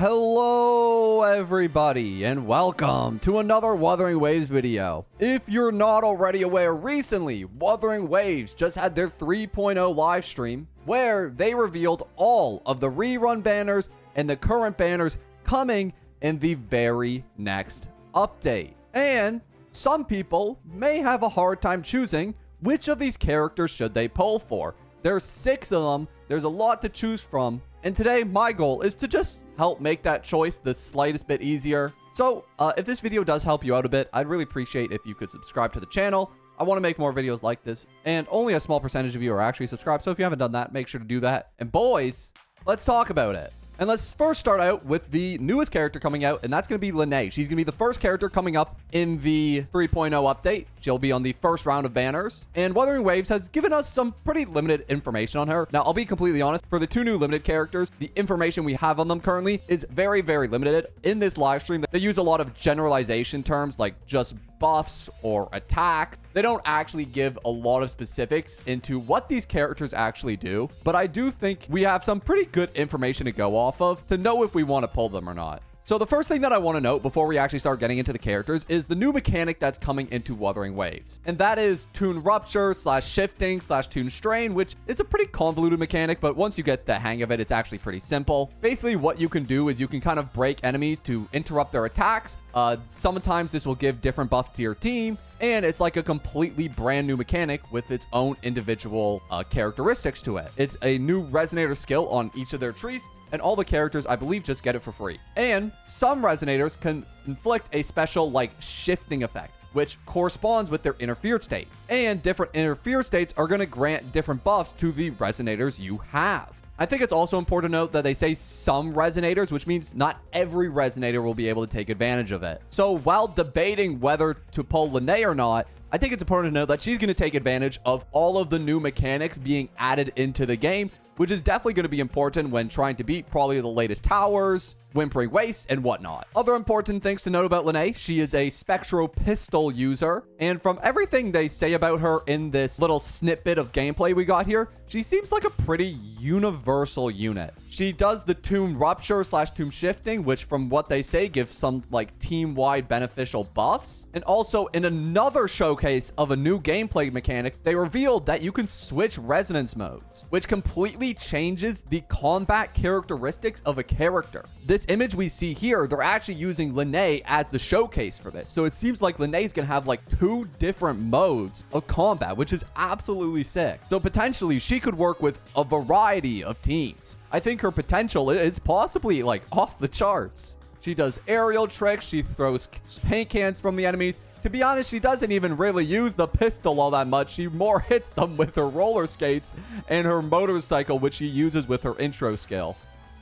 Hello everybody and welcome to another Wuthering Waves video. If you're not already aware, recently Wuthering Waves just had their 3.0 live stream where they revealed all of the rerun banners and the current banners coming in the very next update. And some people may have a hard time choosing which of these characters should they pull for. There's 6 of them, there's a lot to choose from. And today, my goal is to just help make that choice the slightest bit easier. So, if this video does help you out a bit, I'd really appreciate if you could subscribe to the channel. I want to make more videos like this, and only a small percentage of you are actually subscribed. So if you haven't done that, make sure to do that. And boys, let's talk about it. And let's first start out with the newest character coming out, and that's going to be Lynae. She's going to be the first character coming up in the 3.0 update. She'll be on the first round of banners. And Wuthering Waves has given us some pretty limited information on her. Now, I'll be completely honest. For the 2 new limited characters, the information we have on them currently is very, very limited. In this live stream, they use a lot of generalization terms like just buffs or attacks. They don't actually give a lot of specifics into what these characters actually do, but I do think we have some pretty good information to go off of to know if we want to pull them or not. So the first thing that I want to note before we actually start getting into the characters is the new mechanic that's coming into Wuthering Waves. And that is Toon Rupture / shifting / Toon Strain, which is a pretty convoluted mechanic, but once you get the hang of it, it's actually pretty simple. Basically, what you can do is you can kind of break enemies to interrupt their attacks. Sometimes this will give different buffs to your team, and it's like a completely brand new mechanic with its own individual characteristics to it. It's a new resonator skill on each of their trees, and all the characters, I believe, just get it for free. And some resonators can inflict a special, like, shifting effect, which corresponds with their interfered state. And different interfered states are going to grant different buffs to the resonators you have. I think it's also important to note that they say some resonators, which means not every resonator will be able to take advantage of it. So while debating whether to pull Lynae or not, I think it's important to note that she's going to take advantage of all of the new mechanics being added into the game, which is definitely going to be important when trying to beat probably the latest towers, Whimpering Wastes, and whatnot. Other important things to note about Lynae, she is a Spectro Pistol user, and from everything they say about her in this little snippet of gameplay we got here, she seems like a pretty universal unit. She does the Toon Rupture / Toon Shifting, which from what they say gives some like team-wide beneficial buffs. And also in another showcase of a new gameplay mechanic, they revealed that you can switch resonance modes, which completely changes the combat characteristics of a character. This image we see here, they're actually using Lynae as the showcase for this. So it seems like Lynae's gonna have like 2 different modes of combat, which is absolutely sick. So potentially she could work with a variety of teams. I think her potential is possibly like off the charts. She does aerial tricks. She throws paint cans from the enemies. To be honest, she doesn't even really use the pistol all that much. She more hits them with her roller skates and her motorcycle, which she uses with her intro skill.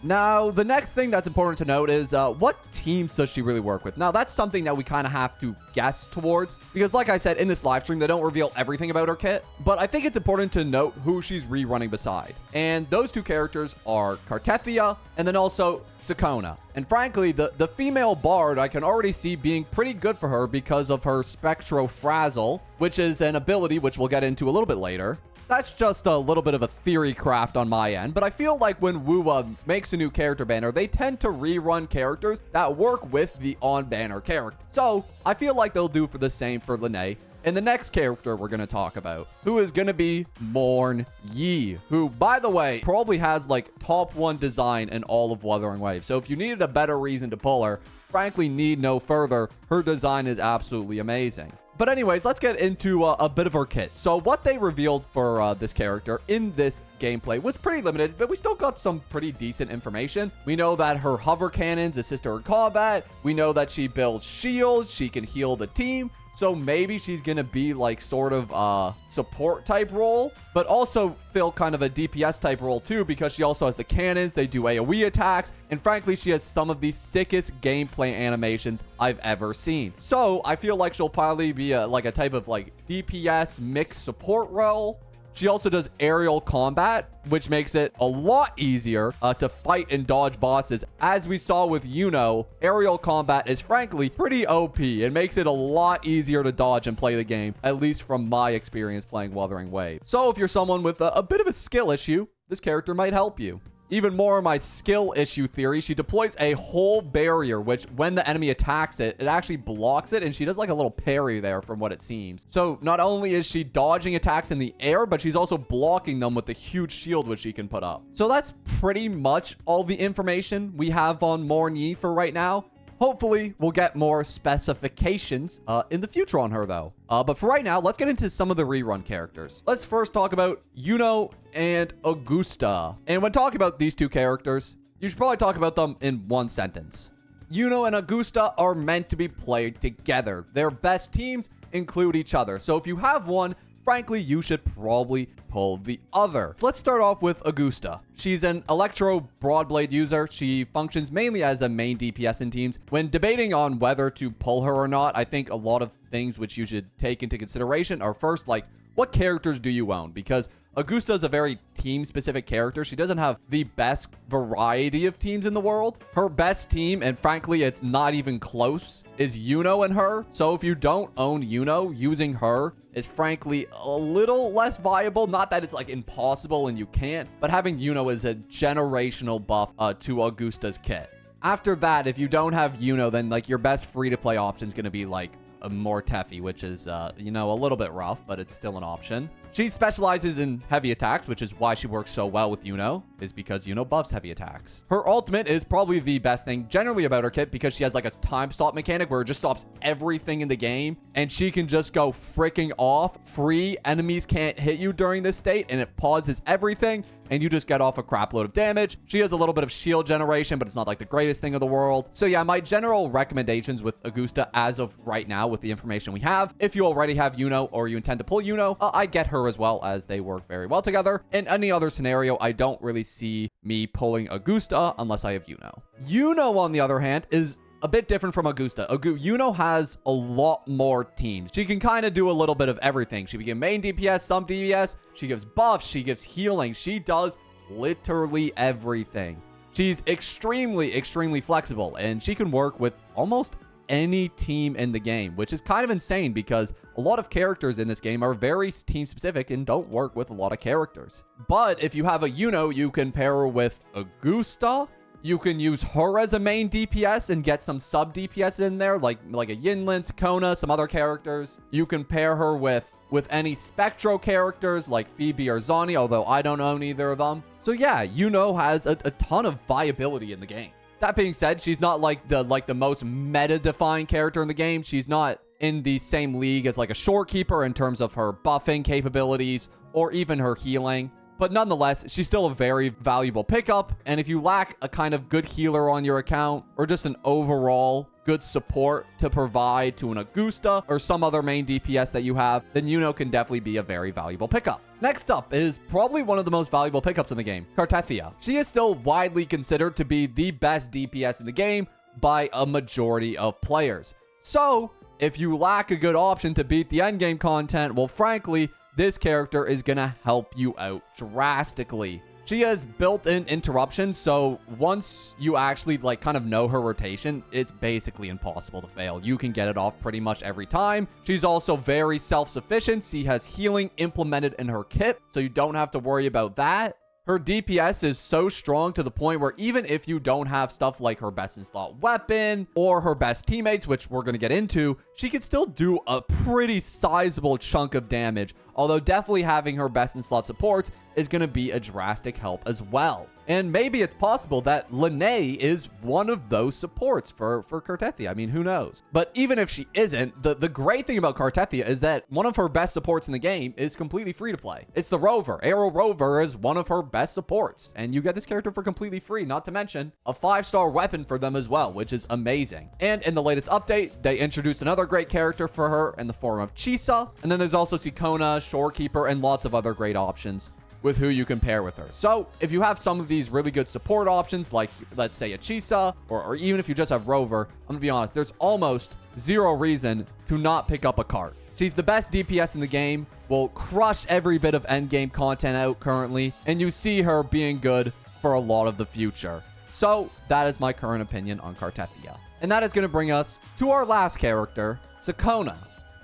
Now, the next thing that's important to note is what teams does she really work with? Now, that's something that we kind of have to guess towards because, like I said, in this live stream, they don't reveal everything about her kit. But I think it's important to note who she's rerunning beside. And those 2 characters are Cartethyia and then also Ciaccona. And frankly, the female bard I can already see being pretty good for her because of her Spectro Frazzle, which is an ability which we'll get into a little bit later. That's just a little bit of a theory craft on my end, but I feel like when WoW makes a new character banner, they tend to rerun characters that work with the on-banner character. So I feel like they'll do for the same for Lynae. And the next character we're going to talk about, who is going to be Mornye, who, by the way, probably has like top 1 design in all of Wuthering Waves. So if you needed a better reason to pull her, frankly, need no further. Her design is absolutely amazing. But anyways, let's get into a bit of her kit. So what they revealed for this character in this gameplay was pretty limited, but we still got some pretty decent information. We know that her hover cannons assist her in combat. We know that she builds shields. She can heal the team. So maybe she's going to be like sort of a support type role, but also fill kind of a DPS type role too, because she also has the cannons. They do AoE attacks. And frankly, she has some of the sickest gameplay animations I've ever seen. So I feel like she'll probably be like a type of like DPS mixed support role. She also does aerial combat, which makes it a lot easier to fight and dodge bosses. As we saw with Iuno, aerial combat is frankly pretty OP. It makes it a lot easier to dodge and play the game, at least from my experience playing Wuthering Waves. So if you're someone with a bit of a skill issue, this character might help you. even more in my skill issue theory, she deploys a whole barrier, which when the enemy attacks it, it actually blocks it, and she does like a little parry there from what it seems. So not only is she dodging attacks in the air, but she's also blocking them with the huge shield which she can put up. So that's pretty much all the information we have on Mornye for right now. Hopefully, we'll get more specifications in the future on her, though. But for right now, let's get into some of the rerun characters. Let's first talk about Iuno and Augusta. And when talking about these two characters, you should probably talk about them in one sentence. Iuno and Augusta are meant to be played together. Their best teams include each other. So if you have one, frankly, you should probably pull the other. Let's start off with Augusta. She's an Electro Broadblade user. She functions mainly as a main DPS in teams. When debating on whether to pull her or not, I think a lot of things which you should take into consideration are first, like, what characters do you own? Because Augusta is a very team-specific character. She doesn't have the best variety of teams in the world. Her best team, and frankly, it's not even close, is Iuno and her. So if you don't own Iuno, using her is frankly a little less viable. Not that it's like impossible and you can't, but having Iuno is a generational buff to Augusta's kit. After that, if you don't have Iuno, then like your best free-to-play option is going to be like a Mornye, which is, you know, a little bit rough, but it's still an option. She specializes in heavy attacks, which is why she works so well with Iuno, is because Iuno buffs heavy attacks. Her ultimate is probably the best thing generally about her kit because she has like a time stop mechanic where it just stops everything in the game and she can just go freaking off free. Enemies can't hit you during this state and it pauses everything and you just get off a crap load of damage. She has a little bit of shield generation, but it's not like the greatest thing in the world. So yeah, my general recommendations with Augusta as of right now with the information we have, if you already have Iuno or you intend to pull Iuno, I get her as well, as they work very well together. In any other scenario, I don't really see me pulling Augusta unless I have Iuno. Iuno, on the other hand, is a bit different from Augusta. Iuno has a lot more teams. She can kind of do a little bit of everything. She can give main DPS, some DPS. She gives buffs. She gives healing. She does literally everything. She's extremely, extremely flexible, and she can work with almost any team in the game, which is kind of insane because a lot of characters in this game are very team specific and don't work with a lot of characters. But if you have a Iuno, you can pair her with Augusta. You can use her as a main DPS and get some sub DPS in there, like a Yinlin, Ciaccona, some other characters. You can pair her with any Spectro characters like Phoebe or Zani, although I don't own either of them. So yeah, Iuno has a ton of viability in the game. That being said, she's not like the most meta-defined character in the game. She's not in the same league as like a Shorekeeper in terms of her buffing capabilities or even her healing. But nonetheless, she's still a very valuable pickup. And if you lack a kind of good healer on your account or just an overall good support to provide to an Augusta or some other main DPS that you have, then Iuno can definitely be a very valuable pickup. Next up is probably one of the most valuable pickups in the game, Cartethyia. She is still widely considered to be the best DPS in the game by a majority of players. So if you lack a good option to beat the endgame content, well, frankly, this character is gonna help you out drastically. She has built-in interruptions, so once you actually like kind of know her rotation, it's basically impossible to fail. You can get it off pretty much every time. She's also very self-sufficient. She has healing implemented in her kit, so you don't have to worry about that. Her DPS is so strong to the point where even if you don't have stuff like her best in slot weapon or her best teammates, which we're going to get into, she can still do a pretty sizable chunk of damage. Although definitely having her best in slot supports is going to be a drastic help as well. And maybe it's possible that Lynae is one of those supports for Cartethyia. I mean, who knows? But even if she isn't, the great thing about Cartethyia is that one of her best supports in the game is completely free to play. It's the Rover. Arrow Rover is one of her best supports. And you get this character for completely free, not to mention a 5-star weapon for them as well, which is amazing. And in the latest update, they introduced another great character for her in the form of Ciaccona. And then there's also Ciaccona, Shorekeeper, and lots of other great options with who you can pair with her. So if you have some of these really good support options, like let's say a Ciaccona, or even if you just have Rover, I'm gonna be honest, there's almost zero reason to not pick up a cart. She's the best DPS in the game, will crush every bit of endgame content out currently, and you see her being good for a lot of the future. So that is my current opinion on Cartethyia. And that is gonna bring us to our last character, Ciaccona,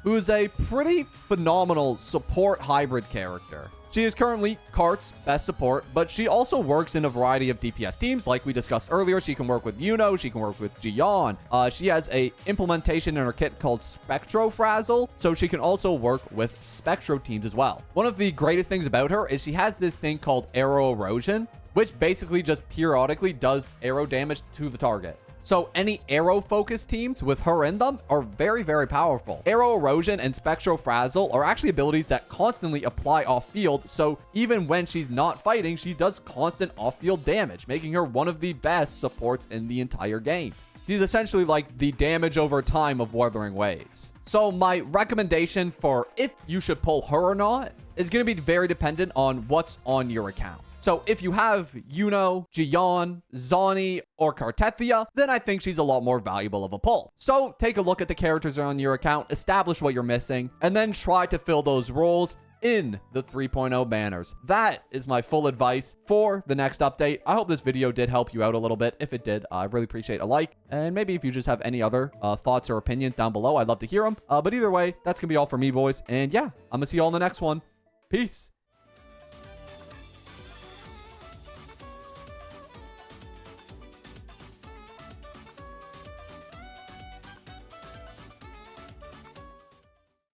who is a pretty phenomenal support hybrid character. She is currently Cart's best support, but she also works in a variety of DPS teams. Like we discussed earlier, she can work with Iuno, she can work with Gion. She has a implementation in her kit called Spectrofrazzle, so she can also work with Spectro teams as well. One of the greatest things about her is she has this thing called Arrow Erosion, which basically just periodically does arrow damage to the target. So any arrow-focused teams with her in them are very, very powerful. Arrow Erosion and Spectrofrazzle are actually abilities that constantly apply off-field, so even when she's not fighting, she does constant off-field damage, making her one of the best supports in the entire game. She's essentially like the damage over time of Wuthering Waves. So my recommendation for if you should pull her or not is going to be very dependent on what's on your account. So if you have Iuno, Gion, Zani, or Cartethyia, then I think she's a lot more valuable of a pull. So take a look at the characters on your account, establish what you're missing, and then try to fill those roles in the 3.0 banners. That is my full advice for the next update. I hope this video did help you out a little bit. If it did, I really appreciate a like. And maybe if you just have any other thoughts or opinions down below, I'd love to hear them. But either way, that's going to be all for me, boys. And yeah, I'm going to see you all in the next one. Peace.